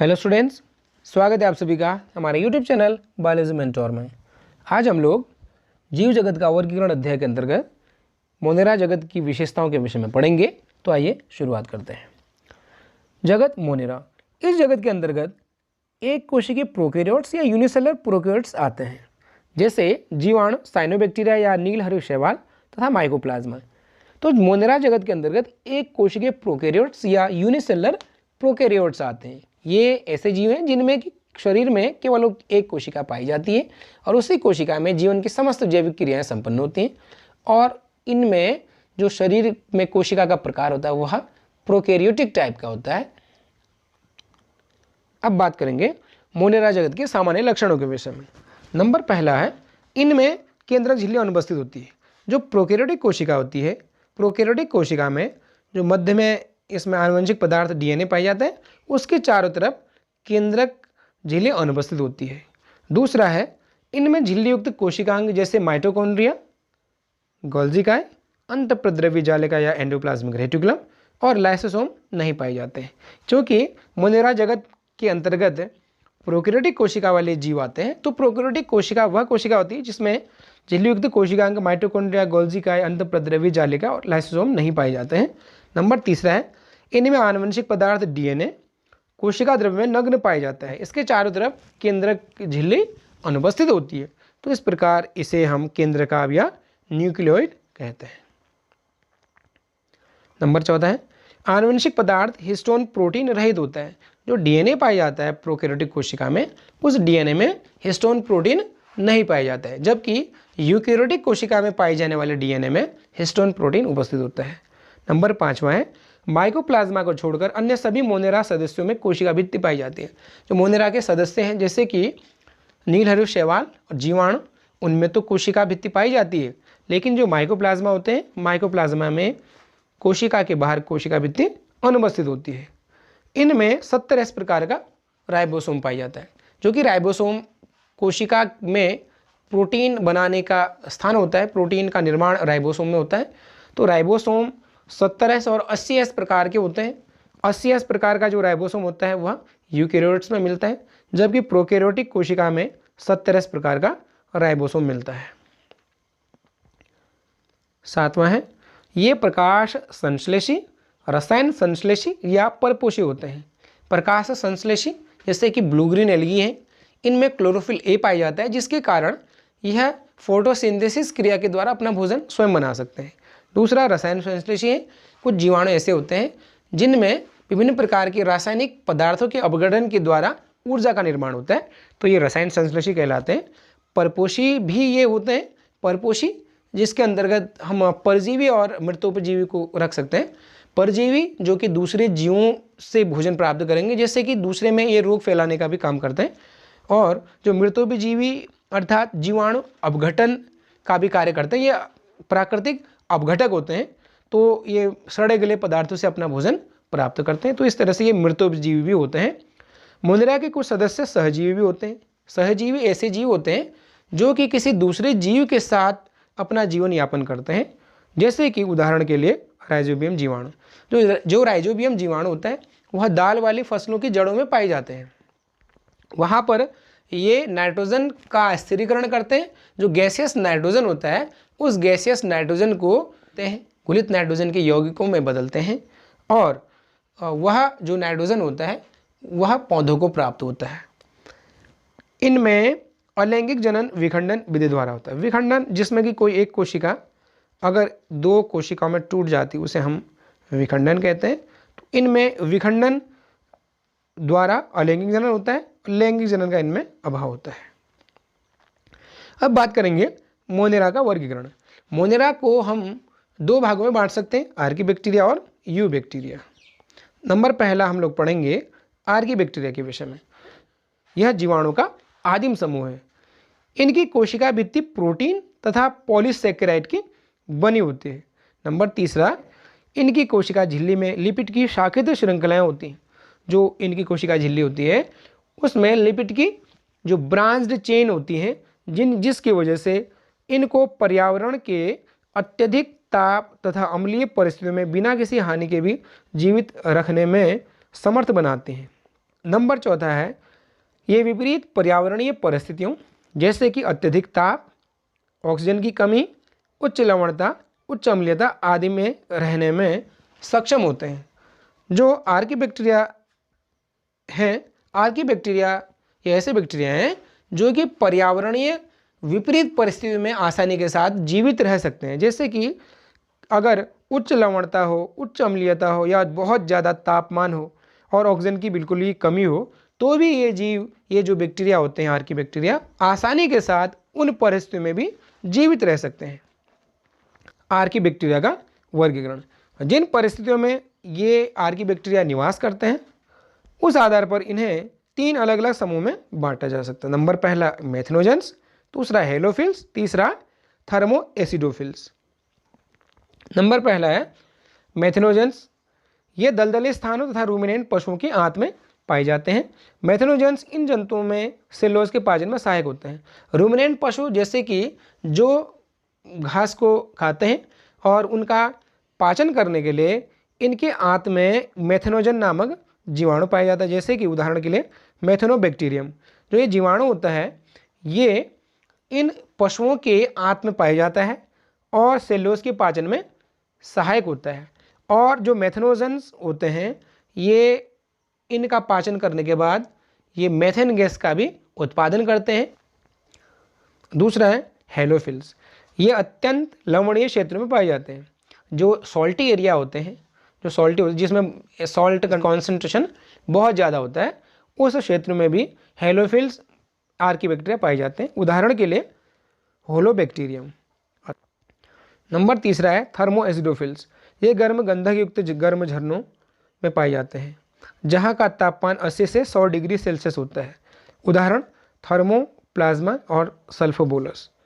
Hello students, स्वागत है आप सभी का हमारे यूट्यूब चैनल बायोलॉजी मेंटोर में। आज हम लोग जीव जगत का वर्गीकरण अध्याय के अंतर्गत मोनेरा जगत की विशेषताओं के विषय में पढ़ेंगे। तो आइए शुरुआत करते हैं। जगत मोनेरा, इस जगत के अंतर्गत एक कोशिकीय प्रोकैरियोट्स या यूनिसेलुलर प्रोकैरियोट्स आते हैं, जैसे जीवाणु, साइनोबैक्टीरिया या नील हरित शैवाल तथा माइकोप्लाज्मा। तो मोनेरा जगत के अंतर्गत एक कोशिकीय प्रोकैरियोट्स या यूनिसेलुलर प्रोकैरियोट्स आते हैं। ये ऐसे जीव हैं जिनमें कि शरीर में केवल एक कोशिका पाई जाती है और उसी कोशिका में जीवन की समस्त जैविक क्रियाएं संपन्न होती हैं, और इनमें जो शरीर में कोशिका का प्रकार होता है वह प्रोकैरियोटिक टाइप का होता है। अब बात करेंगे मोनेरा जगत के सामान्य लक्षणों के विषय में। नंबर पहला है, इनमें केंद्रक झिल्ली अनुपस्थित होती है। जो प्रोकैरियोटिक कोशिका होती है, प्रोकैरियोटिक कोशिका में जो मध्य में इसमें आनुवंशिक पदार्थ डीएनए पाए जाते हैं, उसके चारों तरफ केंद्रक झिल्ली अनुपस्थित होती है। दूसरा है, इनमें झिल्ली युक्त कोशिकांग जैसे माइटोकॉन्ड्रिया, गोल्जिकाए, अंतःप्रद्रव्य जालिका या एंडोप्लाज्मिक रेटिकुलम और लाइसोसोम नहीं पाए जाते हैं। क्योंकि मोनेरा जगत के अंतर्गत प्रोकैरियोटिक कोशिका वाले जीव आते हैं, तो प्रोकैरियोटिक कोशिका वह कोशिका होती है जिसमें झिल्ली युक्त कोशिकांग माइटोकॉन्ड्रिया, गोल्जिकाए, अंतःप्रद्रव्य जालिका और लाइसोसोम नहीं पाए जाते हैं। नंबर तीसरा है, इनमें आनुवंशिक पदार्थ डीएनए कोशिका द्रव्य में नग्न पाया जाता है। इसके चारों तरफ केंद्रक झिल्ली अनुपस्थित होती है, तो इस प्रकार इसे हम केंद्रकाव या न्यूक्लियोइड कहते हैं। नंबर चौथा है, आनुवंशिक पदार्थ हिस्टोन प्रोटीन रहित होता है। जो डीएनए पाया जाता है प्रोकैरियोटिक कोशिका में, उस डीएनए में हिस्टोन प्रोटीन नहीं पाया जाता है, जबकि यूकैरियोटिक कोशिका में पाए जाने वाले डीएनए में हिस्टोन प्रोटीन उपस्थित होता है। नंबर पाँचवा है, माइकोप्लाज्मा को छोड़कर अन्य सभी मोनेरा सदस्यों में कोशिका भित्ति पाई जाती है। जो मोनेरा के सदस्य हैं जैसे कि नील हरित शैवाल और जीवाणु, उनमें तो कोशिका भित्ति पाई जाती है, लेकिन जो माइकोप्लाज्मा होते हैं, माइकोप्लाज्मा में कोशिका के बाहर कोशिका भित्ति अनुपस्थित होती है। इनमें 70 प्रकार का राइबोसोम पाया जाता है। जो कि राइबोसोम कोशिका में प्रोटीन बनाने का स्थान होता है, प्रोटीन का निर्माण राइबोसोम में होता है। तो राइबोसोम 70 और 80 प्रकार के होते हैं। 80 प्रकार का जो राइबोसोम होता है वह यूकैरियोट्स में मिलता है, जबकि प्रोकैरियोटिक कोशिका में 70 प्रकार का राइबोसोम मिलता है। सातवां है, ये प्रकाश संश्लेषी, रसायन संश्लेषी या परपोषी होते हैं। प्रकाश संश्लेषी जैसे कि ब्लू ग्रीन एल्गी हैं, इनमें क्लोरोफिल ए पाया जाता है, जिसके कारण यह फोटोसिंथेसिस क्रिया के द्वारा अपना भोजन स्वयं बना सकते हैं। दूसरा रसायन संश्लेषी है। कुछ जीवाणु ऐसे होते हैं जिनमें विभिन्न प्रकार के रासायनिक पदार्थों के अपघटन के द्वारा ऊर्जा का निर्माण होता है, तो ये रसायन संश्लेषी कहलाते हैं। परपोषी भी ये होते हैं, परपोषी जिसके अंतर्गत हम परजीवी और मृतोपजीवी को रख सकते हैं। परजीवी जो कि दूसरे जीवों से भोजन प्राप्त करेंगे, जैसे कि दूसरे में ये रोग फैलाने का भी काम करते हैं, और जो मृतोपजीवी अर्थात जीवाणु अपघटन का भी कार्य करते हैं। ये प्राकृतिक अपघटक होते हैं, तो ये सड़े गले पदार्थों से अपना भोजन प्राप्त करते हैं। तो इस तरह से ये मृतोपजीवी भी होते हैं। मोनेरा के कुछ सदस्य सहजीवी भी होते हैं। सहजीवी ऐसे जीव होते हैं जो कि किसी दूसरे जीव के साथ अपना जीवन यापन करते हैं, जैसे कि उदाहरण के लिए राइजोबियम जीवाणु। जो राइजोबियम जीवाणु होता है वह दाल वाली फसलों की जड़ों में पाए जाते हैं। वहाँ पर ये नाइट्रोजन का स्थिरीकरण करते हैं। जो गैसियस नाइट्रोजन होता है, उस गैसियस नाइट्रोजन को घुलित नाइट्रोजन के यौगिकों में बदलते हैं, और वह जो नाइट्रोजन होता है वह पौधों को प्राप्त होता है। इनमें अलैंगिक जनन विखंडन विधि द्वारा होता है। विखंडन जिसमें कि कोई एक कोशिका अगर 2 कोशिकाओं में टूट जाती उसे हम विखंडन कहते हैं। तो इनमें विखंडन द्वारा अलैंगिक जनन होता है, लैंगिक जनन का इनमें अभाव होता है। अब बात करेंगे मोनेरा का वर्गीकरण। मोनेरा को हम 2 भागों में बांट सकते हैं, आर्कीबैक्टीरिया और यू बैक्टीरिया। नंबर पहला हम लोग पढ़ेंगे आर्कीबैक्टीरिया के विषय में। यह जीवाणु का आदिम समूह है। इनकी कोशिका भित्ति प्रोटीन तथा पॉलीसैकेराइड की बनी होती है। नंबर तीसरा, इनकी कोशिका झिल्ली में लिपिड की शाखित श्रृंखलाएं होती हैं। जो इनकी कोशिका झिल्ली होती है उसमें लिपिड की जो ब्रांच्ड चेन होती हैं, जिसकी वजह से इनको पर्यावरण के अत्यधिक ताप तथा अम्लीय परिस्थितियों में बिना किसी हानि के भी जीवित रखने में समर्थ बनाते हैं। नंबर चौथा है, ये विपरीत पर्यावरणीय परिस्थितियों जैसे कि अत्यधिक ताप, ऑक्सीजन की कमी, उच्च लवणता, उच्च अम्लीयता आदि में रहने में सक्षम होते हैं। जो आर्किबैक्टीरिया हैं, आर्किबैक्टीरिया ये ऐसे बैक्टीरिया हैं जो कि पर्यावरणीय विपरीत परिस्थितियों में आसानी के साथ जीवित रह सकते हैं। जैसे कि अगर उच्च लवणता हो, उच्च अम्लीयता हो या बहुत ज़्यादा तापमान हो और ऑक्सीजन की बिल्कुल ही कमी हो, तो भी ये जीव, ये जो बैक्टीरिया होते हैं आर्किबैक्टीरिया, आसानी के साथ उन परिस्थितियों में भी जीवित रह सकते हैं। आर्किबैक्टीरिया का वर्गीकरण, जिन परिस्थितियों में ये आर्किबैक्टीरिया निवास करते हैं उस आधार पर इन्हें 3 अलग अलग समूह में बांटा जा सकता है। नंबर पहला मेथनोजेंस, दूसरा हेलोफिल्स, तीसरा थर्मोएसिडोफिल्स। नंबर पहला है मेथनोजेंस। ये दलदली स्थानों तथा रूमिनेंट पशुओं की आंत में पाए जाते हैं। मेथनोजेंस इन जंतुओं में सेलुलोज के पाचन में सहायक होते हैं। रूमिनेंट पशु जैसे कि जो घास को खाते हैं और उनका पाचन करने के लिए इनके आंत में मेथनोजन नामक जीवाणु पाया जाता है। जैसे कि उदाहरण के लिए मेथनोबैक्टीरियम, जो ये जीवाणु होता है ये इन पशुओं के आंत में पाया जाता है और सेलुलोज के पाचन में सहायक होता है। और जो मेथनोजेंस होते हैं ये इनका पाचन करने के बाद ये मेथेन गैस का भी उत्पादन करते हैं। दूसरा है हेलोफिल्स। ये अत्यंत लवणीय क्षेत्रों में पाए जाते हैं। जो सॉल्टी एरिया होते हैं, जो सॉल्टी होते हैं जिसमें सॉल्ट का कॉन्सेंट्रेशन बहुत ज़्यादा होता है, उस क्षेत्र में भी हेलोफिल्स आर्किबैक्टीरिया पाए जाते हैं। उदाहरण के लिए होलोबैक्टीरियम। नंबर तीसरा है थर्मोएसिडोफिल्स। ये गर्म गंधक युक्त गर्म झरनों में पाए जाते हैं जहाँ का तापमान 80 से 100 डिग्री सेल्सियस होता है। उदाहरण थर्मोप्लाज्मा और सल्फोबोलस।